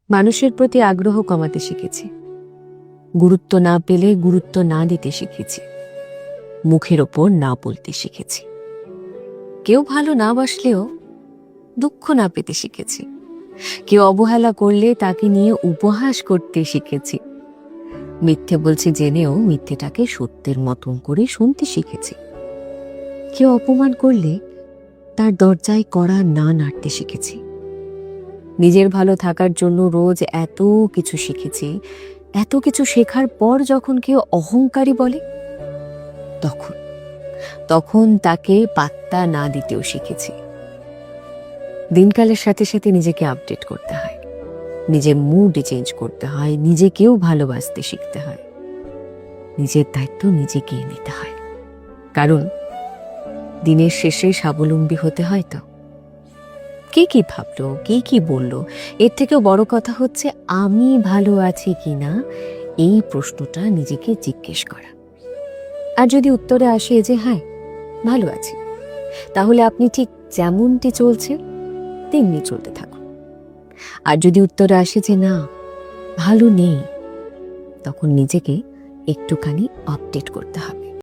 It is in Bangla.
মানুষের প্রতি আগ্রহ কমাতে শিখেছি, গুরুত্ব না পেলে গুরুত্ব না দিতে শিখেছি, মুখের ওপর না বলতে শিখেছি, কেউ ভালো না বাসলেও দুঃখ না পেতে শিখেছি, কেউ অবহেলা করলে তাকে নিয়ে উপহাস করতে শিখেছি, মিথ্যে বলছি জেনেও মিথ্যেটাকে সত্যের মতন করে শুনতে শিখেছি, কেউ অপমান করলে তার দরজায় কড়া না নাড়তে শিখেছি। নিজের ভালো থাকার জন্য রোজ এত কিছু শিখেছি। এত কিছু শেখার পর যখন কেউ অহংকারী বলে, তখন তখন তাকে পাত্তা না দিতেও শিখেছি। দিনকালের সাথে সাথে নিজেকে আপডেট করতে হয়, নিজের মুড চেঞ্জ করতে হয়, নিজেকেও ভালোবাসতে শিখতে হয়, নিজের দায়িত্ব নিজেকেই নিতে হয়। কারণ দিনের শেষে স্বাবলম্বী হতে হয় তো। কে কি ভাবলো, কে কি বললো, এর থেকেও বড় কথা হচ্ছে আমি ভালো আছি কিনা এই প্রশ্নটা নিজেকে জিজ্ঞেস করা। আর যদি উত্তরে আসে যে হ্যাঁ ভালো আছি, তাহলে আপনি ঠিক যেমনটি চলছেন তেমনি চলতে থাকুন। আর যদি উত্তরে আসে যে না ভালো নেই, তখন নিজেকে একটুখানি আপডেট করতে হবে।